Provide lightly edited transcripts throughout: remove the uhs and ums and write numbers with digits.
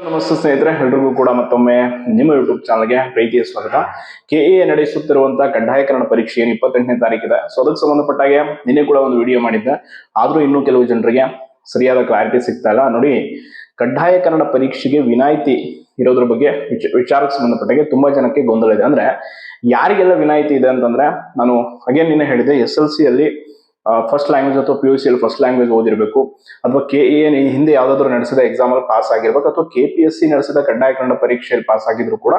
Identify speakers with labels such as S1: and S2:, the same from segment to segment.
S1: ನಮಸ್ತೆ ಸ್ನೇಹಿತರೆ, ಎಲ್ರಿಗೂ ಕೂಡ ಮತ್ತೊಮ್ಮೆ ನಿಮ್ಮ ಯೂಟ್ಯೂಬ್ ಚಾನಲ್ಗೆ ಪ್ರೀತಿಯ ಸ್ವಾಗತ. ಕೆಎ ನಡೆಸುತ್ತಿರುವಂತಹ ಕಡ್ಡಾಯಕರಣ ಪರೀಕ್ಷೆ 28ನೇ ತಾರೀಕಿದೆ. ಸೊ ಅದಕ್ಕೆ ಸಂಬಂಧಪಟ್ಟಾಗೆ ನಿನ್ನೆ ಕೂಡ ಒಂದು ವಿಡಿಯೋ ಮಾಡಿದ್ದೆ. ಆದ್ರೂ ಇನ್ನೂ ಕೆಲವು ಜನರಿಗೆ ಸರಿಯಾದ ಕ್ಲಾರಿಟಿ ಸಿಗ್ತಾ ಇಲ್ಲ. ನೋಡಿ, ಕಡ್ಡಾಯಕರಣ ಪರೀಕ್ಷೆಗೆ ವಿನಾಯಿತಿ ಇರೋದ್ರ ಬಗ್ಗೆ ವಿಚಾರಕ್ಕೆ ಸಂಬಂಧಪಟ್ಟಾಗೆ ತುಂಬಾ ಜನಕ್ಕೆ ಗೊಂದಲ ಇದೆ. ಅಂದ್ರೆ ಯಾರಿಗೆಲ್ಲ ವಿನಾಯಿತಿ ಇದೆ ಅಂತಂದ್ರೆ, ನಾನು ಅಗೇನ್ ನಿನ್ನೆ ಹೇಳಿದೆ, SLC ಅಲ್ಲಿ ಫಸ್ಟ್ ಲ್ಯಾಂಗ್ವೇಜ್ ಅಥವಾ PUC ಅಲ್ಲಿ ಫಸ್ಟ್ ಲ್ಯಾಂಗ್ವೇಜ್ ಓದಿರಬೇಕು, ಅಥವಾ KE ಹಿಂದೆ ಯಾವ್ದಾದ್ರು ನಡೆಸಿದ ಎಕ್ಸಾಮ್ ಅಲ್ಲಿ ಪಾಸ್ ಆಗಿರ್ಬೇಕು, ಅಥವಾ KPSC ನಡೆಸಿದ ಕಡ್ಡಾಯ ಕನ್ನಡ ಪರೀಕ್ಷೆಯಲ್ಲಿ ಪಾಸ್ ಆಗಿದ್ರು ಕೂಡ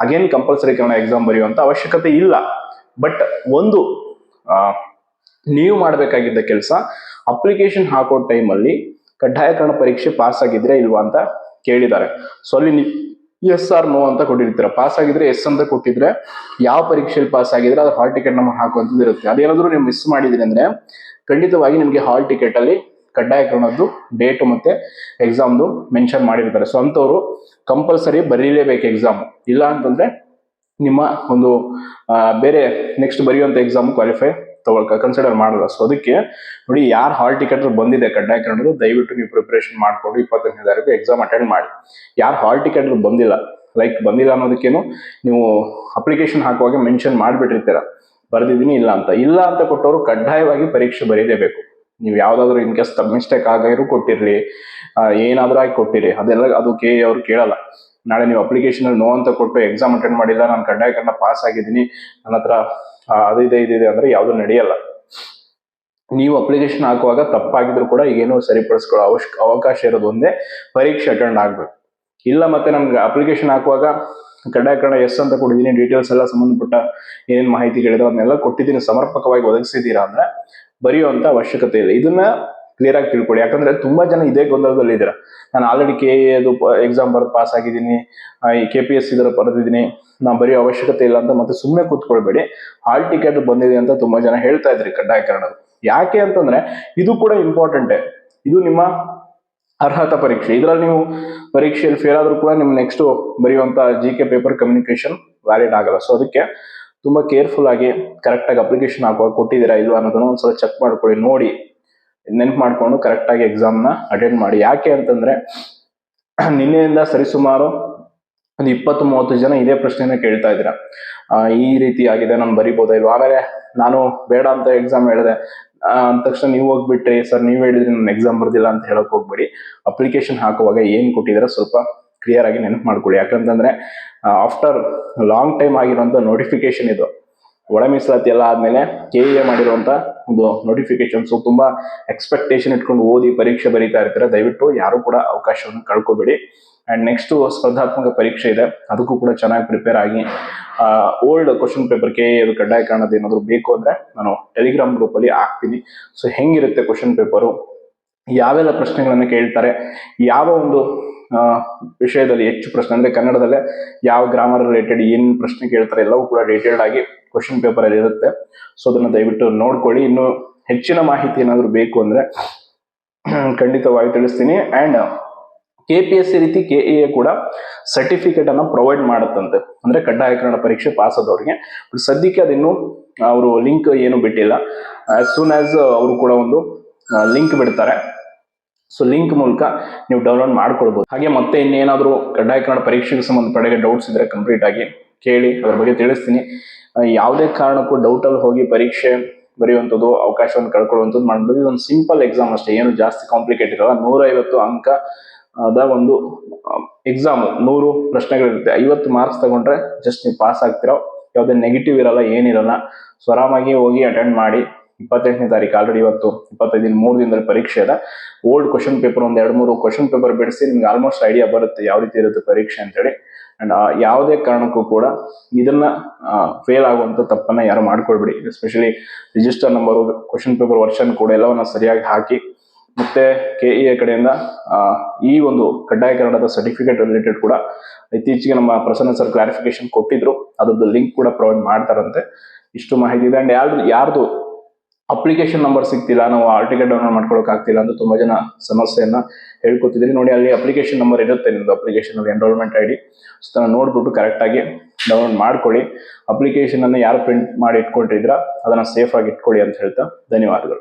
S1: ಅಗೇನ್ ಕಂಪಲ್ಸರಿ ಕನ್ನಡ ಎಕ್ಸಾಮ್ ಬರೆಯುವಂತ ಅವಶ್ಯಕತೆ ಇಲ್ಲ. ಬಟ್ ಒಂದು ನೀವು ಮಾಡಬೇಕಾಗಿದ್ದ ಕೆಲಸ, ಅಪ್ಲಿಕೇಶನ್ ಹಾಕೋ ಟೈಮಲ್ಲಿ ಕಡ್ಡಾಯ ಕನ್ನಡ ಪರೀಕ್ಷೆ ಪಾಸ್ ಆಗಿದ್ರೆ ಇಲ್ವಾ ಅಂತ ಕೇಳಿದ್ದಾರೆ. ಸೊ ಅಲ್ಲಿ ಎಸ್ ಆರ್ ನೋ ಅಂತ ಕೊಟ್ಟಿರ್ತೀರ. ಪಾಸ್ ಆಗಿದ್ರೆ ಎಸ್ ಅಂತ ಕೊಟ್ಟಿದ್ರೆ, ಯಾವ ಪರೀಕ್ಷೆಯಲ್ಲಿ ಪಾಸ್ ಆಗಿದ್ರೆ ಅದು ಹಾಲ್ ಟಿಕೆಟ್ ನಂಬರ್ ಹಾಕುವಂಥದ್ದು ಇರುತ್ತೆ. ಅದೇನಾದ್ರೂ ನೀವು ಮಿಸ್ ಮಾಡಿದ್ರಿ ಅಂದ್ರೆ ಖಂಡಿತವಾಗಿ ನಿಮಗೆ ಹಾಲ್ ಟಿಕೆಟ್ ಅಲ್ಲಿ ಕಡ್ಡಾಯ ಕನ್ನಡದ್ದು ಡೇಟ್ ಮತ್ತೆ ಎಕ್ಸಾಮ್ದು ಮೆನ್ಷನ್ ಮಾಡಿರ್ತಾರೆ. ಸೊ ಅಂತವ್ರು ಕಂಪಲ್ಸರಿ ಬರೀಲೇಬೇಕು ಎಕ್ಸಾಮ್. ಇಲ್ಲ ಅಂತಂದ್ರೆ ನಿಮ್ಮ ಒಂದು ಬೇರೆ ನೆಕ್ಸ್ಟ್ ಬರೆಯುವಂತ ಎಕ್ಸಾಮ್ ಕ್ವಾಲಿಫೈ ಕನ್ಸಿಡರ್ ಮಾಡಲ್ಲ. ಸೊ ಅದಕ್ಕೆ ನೋಡಿ, ಯಾರು ಹಾಲ್ ಟಿಕೆಟ್ ಬಂದಿದೆ ಕಡ್ಡಾಯ ಕನ್ನಡದ್ದು, ದಯವಿಟ್ಟು ನೀವು ಪ್ರಿಪರೇಷನ್ ಮಾಡ್ಕೊಂಡು 28ನೇ ತಾರೀಕು ಎಕ್ಸಾಮ್ ಅಟೆಂಡ್ ಮಾಡಿ. ಯಾರು ಹಾಲ್ ಟಿಕೆಟ್ ಬಂದಿಲ್ಲ, ಬಂದಿಲ್ಲ ಅನ್ನೋದಕ್ಕೇನು ನೀವು ಅಪ್ಲಿಕೇಶನ್ ಹಾಕುವಾಗ ಮೆನ್ಷನ್ ಮಾಡಿಬಿಟ್ಟಿರ್ತೀರ ಬರ್ದಿದ್ದೀನಿ ಇಲ್ಲ ಅಂತ ಕೊಟ್ಟವರು ಕಡ್ಡಾಯವಾಗಿ ಪರೀಕ್ಷೆ ಬರೀಲೇಬೇಕು. ನೀವು ಯಾವ್ದಾದ್ರು ಇನ್ ಕೇಸ್ ಮಿಸ್ಟೇಕ್ ಆಗಿರೋ ಕೊಟ್ಟಿರ್ಲಿ, ಏನಾದ್ರೂ ಆಗಿ ಕೊಟ್ಟಿರಿ, ಅದೆಲ್ಲ ಅದು ಅವ್ರು ಕೇಳಲ್ಲ. ನಾಳೆ ನೀವು ಅಪ್ಲಿಕೇಶನ್ ಅಲ್ಲಿ ನೋ ಅಂತ ಕೊಟ್ಟು ಎಕ್ಸಾಮ್ ಅಟೆಂಡ್ ಮಾಡಿಲ್ಲ, ನಾನು ಕಡ್ಡಾಯ ಕನ್ನಡ ಪಾಸ್ ಆಗಿದ್ದೀನಿ, ನನ್ನ ಹತ್ರ ಅದಿದೆ ಅಂದ್ರೆ ಯಾವ್ದು ನಡೆಯಲ್ಲ. ನೀವು ಅಪ್ಲಿಕೇಶನ್ ಹಾಕುವಾಗ ತಪ್ಪಾಗಿದ್ರು ಕೂಡ ಈಗೇನೋ ಸರಿಪಡಿಸ್ಕೊಳ್ಳೋ ಅವಕಾಶ ಇರೋದು ಒಂದೇ, ಪರೀಕ್ಷೆ ಅಟೆಂಡ್ ಆಗ್ಬೇಕು. ಇಲ್ಲ ಮತ್ತೆ ನಮ್ಗೆ ಅಪ್ಲಿಕೇಶನ್ ಹಾಕುವಾಗ ಕಡ್ಡಾಯ ಕನ್ನಡ ಎಸ್ ಅಂತ ಕೊಟ್ಟಿದ್ದೀನಿ, ಡೀಟೇಲ್ಸ್ ಎಲ್ಲ ಸಂಬಂಧಪಟ್ಟ ಏನೇನು ಮಾಹಿತಿಗಳಿದೆ ಅದನ್ನೆಲ್ಲ ಕೊಟ್ಟಿದ್ದೀನಿ, ಸಮರ್ಪಕವಾಗಿ ಒದಗಿಸಿದ್ದೀರಾ ಅಂದ್ರೆ ಬರೆಯುವಂತ ಅವಶ್ಯಕತೆ ಇಲ್ಲ. ಇದನ್ನ ಕ್ಲಿಯರ್ ಆಗಿ ತಿಳ್ಕೊಳ್ಳಿ. ಯಾಕಂದ್ರೆ ತುಂಬಾ ಜನ ಇದೇ ಗೊಂದಲದಲ್ಲಿ ಇದ್ದೀರಾ. ನಾನು ಆಲ್ರೆಡಿ KE ಎಕ್ಸಾಮ್ ಬರೆದು ಪಾಸ್ ಆಗಿದ್ದೀನಿ, ಈ KPSC ಬರೆದಿದ್ದೀನಿ, ನಾ ಬರೆಯೋ ಅವಶ್ಯಕತೆ ಇಲ್ಲ ಅಂತ ಮತ್ತೆ ಸುಮ್ಮನೆ ಕೂತ್ಕೊಳ್ಬೇಡಿ. ಹಾಲ್ ಟಿಕೆಟ್ ಬಂದಿದೆ ಅಂತ ತುಂಬಾ ಜನ ಹೇಳ್ತಾ ಇದ್ರಿ ಕಡ್ಡಾಯ ಕನ್ನಡ. ಯಾಕೆ ಅಂತಂದ್ರೆ ಇದು ಕೂಡ ಇಂಪಾರ್ಟೆಂಟೇ. ಇದು ನಿಮ್ಮ ಅರ್ಹತಾ ಪರೀಕ್ಷೆ. ಇದರಲ್ಲಿ ನೀವು ಪರೀಕ್ಷೆಯಲ್ಲಿ ಫೇಲ್ ಆದ್ರೂ ಕೂಡ ನಿಮ್ ನೆಕ್ಸ್ಟ್ ಬರೆಯುವಂತ GK ಪೇಪರ್ ಕಮ್ಯುನಿಕೇಶನ್ ವ್ಯಾಲಿಡ್ ಆಗಲ್ಲ. ಸೊ ಅದಕ್ಕೆ ತುಂಬಾ ಕೇರ್ಫುಲ್ ಆಗಿ ಕರೆಕ್ಟ್ ಆಗಿ ಅಪ್ಲಿಕೇಶನ್ ಹಾಕುವಾಗ ಕೊಟ್ಟಿದ್ದೀರಾ ಇಲ್ವಾ ಅನ್ನೋದನ್ನ ಒಂದ್ಸಲ ಚೆಕ್ ಮಾಡ್ಕೊಳ್ಳಿ. ನೋಡಿ, ನೆನ್ಪು ಮಾಡ್ಕೊಂಡು ಕರೆಕ್ಟ್ ಆಗಿ ಎಕ್ಸಾಮ್ ನ ಅಟೆಂಡ್ ಮಾಡಿ. ಯಾಕೆ ಅಂತಂದ್ರೆ ನಿನ್ನೆಯಿಂದ ಸರಿಸುಮಾರು ಒಂದು 20-30 ಜನ ಇದೇ ಪ್ರಶ್ನೆನ ಕೇಳ್ತಾ ಇದ್ದೀರಾ, ಈ ರೀತಿ ಆಗಿದೆ, ನಾನು ಬರಿಬೋದಾ ಇಲ್ವಾ. ಆಮೇಲೆ ನಾನು ಬೇಡ ಅಂತ ಎಕ್ಸಾಮ್ ಹೇಳಿದೆ ಅಂದ ತಕ್ಷಣ ನೀವು ಹೋಗ್ಬಿಟ್ರಿ, ಸರ್ ನೀವ್ ಹೇಳಿದ್ರಿ ನಾನು ಎಕ್ಸಾಮ್ ಬರ್ದಿಲ್ಲ ಅಂತ ಹೇಳಕ್ ಹೋಗ್ಬೇಡಿ. ಅಪ್ಲಿಕೇಶನ್ ಹಾಕುವಾಗ ಏನ್ ಕೊಟ್ಟಿದ್ರೆ ಸ್ವಲ್ಪ ಕ್ಲಿಯರ್ ಆಗಿ ನೆನಪು ಮಾಡ್ಕೊಳ್ಳಿ. ಯಾಕಂತಂದ್ರೆ ಆಫ್ಟರ್ ಲಾಂಗ್ ಟೈಮ್ ಆಗಿರುವಂತ ನೋಟಿಫಿಕೇಶನ್ ಇದು. ಒಳ ಮೀಸಲಾತಿ ಎಲ್ಲ ಆದ್ಮೇಲೆ KE ಮಾಡಿರುವಂತ ಒಂದು ನೋಟಿಫಿಕೇಶನ್. ಸೊ ತುಂಬಾ ಎಕ್ಸ್ಪೆಕ್ಟೇಷನ್ ಇಟ್ಕೊಂಡು ಓದಿ ಪರೀಕ್ಷೆ ಬರೀತಾ ಇರ್ತೀರ. ದಯವಿಟ್ಟು ಯಾರು ಕೂಡ ಅವಕಾಶವನ್ನು ಕಳ್ಕೊಬೇಡಿ. ಅಂಡ್ ನೆಕ್ಸ್ಟ್ ಸ್ಪರ್ಧಾತ್ಮಕ ಪರೀಕ್ಷೆ ಇದೆ, ಅದಕ್ಕೂ ಕೂಡ ಚೆನ್ನಾಗಿ ಪ್ರಿಪೇರ್ ಆಗಿ. ಓಲ್ಡ್ ಕ್ವಶನ್ ಪೇಪರ್ KE ಕಡ್ಡಾಯ ಕನ್ನಡದ ಏನಾದ್ರು ಬೇಕು ಅಂದ್ರೆ ನಾನು ಟೆಲಿಗ್ರಾಮ್ ಗ್ರೂಪ್ ಅಲ್ಲಿ ಹಾಕ್ತೀನಿ. ಸೊ ಹೆಂಗಿರುತ್ತೆ ಕ್ವಶನ್ ಪೇಪರು, ಯಾವೆಲ್ಲ ಪ್ರಶ್ನೆಗಳನ್ನ ಕೇಳ್ತಾರೆ, ಯಾವ ಒಂದು ವಿಷಯದಲ್ಲಿ ಹೆಚ್ಚು ಪ್ರಶ್ನೆ ಅಂದ್ರೆ ಕನ್ನಡದಲ್ಲೇ ಯಾವ ಗ್ರಾಮರ್ ರಿಲೇಟೆಡ್ ಏನ್ ಪ್ರಶ್ನೆ ಕೇಳ್ತಾರೆ ಎಲ್ಲವೂ ಕೂಡ ಡೀಟೇಲ್ಡ್ ಆಗಿ ಕ್ವಶನ್ ಪೇಪರ್ ಅಲ್ಲಿ ಇರುತ್ತೆ. ಸೊ ಅದನ್ನ ದಯವಿಟ್ಟು ನೋಡ್ಕೊಳ್ಳಿ. ಇನ್ನು ಹೆಚ್ಚಿನ ಮಾಹಿತಿ ಏನಾದ್ರು ಬೇಕು ಅಂದ್ರೆ ಖಂಡಿತವಾಗಿ ತಿಳಿಸ್ತೀನಿ. ಅಂಡ್ KPSC ರೀತಿ KE ಕೂಡ ಸರ್ಟಿಫಿಕೇಟ್ ಅನ್ನ ಪ್ರೊವೈಡ್ ಮಾಡುತ್ತಂತೆ, ಅಂದ್ರೆ ಕಡ್ಡಾಯ ಕನ್ನಡ ಪರೀಕ್ಷೆ ಪಾಸ್ ಆದವರಿಗೆ. ಸದ್ಯಕ್ಕೆ ಅದಿನ್ನು ಅವರು ಲಿಂಕ್ ಏನು ಬಿಟ್ಟಿಲ್ಲ. ಆಸ್ ಸೂನ್ ಆಸ್ ಅವರು ಕೂಡ ಒಂದು ಲಿಂಕ್ ಬಿಡ್ತಾರೆ. ಸೊ ಲಿಂಕ್ ಮೂಲಕ ನೀವು ಡೌನ್ಲೋಡ್ ಮಾಡ್ಕೊಳ್ಬಹುದು. ಹಾಗೆ ಮತ್ತೆ ಇನ್ನೇನಾದ್ರೂ ಕಡ್ಡಾಯ ಕನ್ನಡ ಪರೀಕ್ಷೆಗೆ ಸಂಬಂಧಪಟ್ಟ ಡೌಟ್ಸ್ ಇದ್ರೆ ಕಂಪ್ಲೀಟ್ ಆಗಿ ಕೇಳಿ, ಅದ್ರ ಬಗ್ಗೆ ತಿಳಿಸ್ತೀನಿ. ಯಾವುದೇ ಕಾರಣಕ್ಕೂ ಡೌಟ್ ಅಲ್ಲಿ ಹೋಗಿ ಪರೀಕ್ಷೆ ಬರೆಯುವಂಥದ್ದು, ಅವಕಾಶವನ್ನು ಕಳ್ಕೊಳ್ಳುವಂಥದ್ದು ಮಾಡ್ಬೋದು. ಇದೊಂದು ಸಿಂಪಲ್ ಎಕ್ಸಾಮ್ ಅಷ್ಟೇ, ಏನು ಜಾಸ್ತಿ ಕಾಂಪ್ಲಿಕೇಟ್ ಇರಲ್ಲ. 150 ಅಂಕ ಒಂದು ಎಕ್ಸಾಮ್, 100 ಪ್ರಶ್ನೆಗಳಿರುತ್ತೆ. 50 ಮಾರ್ಕ್ಸ್ ತಗೊಂಡ್ರೆ ಜಸ್ಟ್ ನೀವು ಪಾಸ್ ಆಗ್ತಿರೋ, ಯಾವುದೇ ನೆಗೆಟಿವ್ ಇರಲ್ಲ, ಏನಿರಲ್ಲ. ಸೊ ಆರಾಮಾಗಿ ಹೋಗಿ ಅಟೆಂಡ್ ಮಾಡಿ. 28ನೇ ತಾರೀಕು ಆಲ್ರೆಡಿ ಇವತ್ತು 25 3 ದಿನದಲ್ಲಿ ಪರೀಕ್ಷೆ ಇದೆ. ಓಲ್ಡ್ ಕ್ವಶನ್ ಪೇಪರ್ ಒಂದ್ 2-3 ಕ್ವಶನ್ ಪೇಪರ್ ಬಿಡಿಸಿ ನಿಮ್ಗೆ ಆಲ್ಮೋಸ್ಟ್ ಐಡಿಯಾ ಬರುತ್ತೆ ಯಾವ ರೀತಿ ಇರುತ್ತೆ ಪರೀಕ್ಷೆ ಅಂತೇಳಿ. ಅಂಡ್ ಯಾವುದೇ ಕಾರಣಕ್ಕೂ ಕೂಡ ಇದನ್ನ ಫೇಲ್ ಆಗುವಂತ ತಪ್ಪನ್ನ ಯಾರು ಮಾಡ್ಕೊಳ್ಬೇಡಿ. Especially register number, question paper version ಕೂಡ ಎಲ್ಲವನ್ನ ಸರಿಯಾಗಿ ಹಾಕಿ. ಮತ್ತೆ KE ಕಡೆಯಿಂದ ಈ ಒಂದು ಕಡ್ಡಾಯ ಕನ್ನಡದ ಸರ್ಟಿಫಿಕೇಟ್ ರಿಲೇಟೆಡ್ ಕೂಡ ಇತ್ತೀಚೆಗೆ ನಮ್ಮ ಪ್ರಸನ್ನ ಸರ್ ಕ್ಲಾರಿಫಿಕೇಶನ್ ಕೊಟ್ಟಿದ್ರು, ಅದ್ರದ್ದು ಲಿಂಕ್ ಕೂಡ ಪ್ರೊವೈಡ್ ಮಾಡ್ತಾರಂತೆ. ಇಷ್ಟು ಮಾಹಿತಿ ಇದೆ. ಅಂಡ್ ಯಾರ್ದು ಅಪ್ಲಿಕೇಶನ್ ನಂಬರ್ ಸಿಗ್ತಿಲ್ಲ, ನಾವು ಹಾಲ್ ಟಿಕೆಟ್ ಡೌನ್ಲೋಡ್ ಮಾಡ್ಕೊಳಕ್ ಆಗ್ತಿಲ್ಲ ಅಂತ ತುಂಬಾ ಜನ ಸಮಸ್ಯೆಯನ್ನ ಹೇಳ್ಕೊತಿದ್ರಿ. ನೋಡಿ, ಅಲ್ಲಿ ಅಪ್ಲಿಕೇಶನ್ ನಂಬರ್ ಇರುತ್ತೆ ನಿಮ್ದು, ಅಪ್ಲಿಕೇಶನ್ ಅಲ್ಲಿ ಎನ್ರೋಲ್ಮೆಂಟ್ ID. ಸೊ ನೋಡ್ಬಿಟ್ಟು ಕರೆಕ್ಟ್ ಆಗಿ ಡೌನ್ಲೋಡ್ ಮಾಡ್ಕೊಳ್ಳಿ. ಅಪ್ಲಿಕೇಶನ್ ಅನ್ನು ಯಾರು ಪ್ರಿಂಟ್ ಮಾಡಿ ಇಟ್ಕೊಂಡಿದ್ರ ಅದನ್ನ ಸೇಫ್ ಆಗಿ ಇಟ್ಕೊಳ್ಳಿ ಅಂತ ಹೇಳ್ತಾ ಧನ್ಯವಾದಗಳು.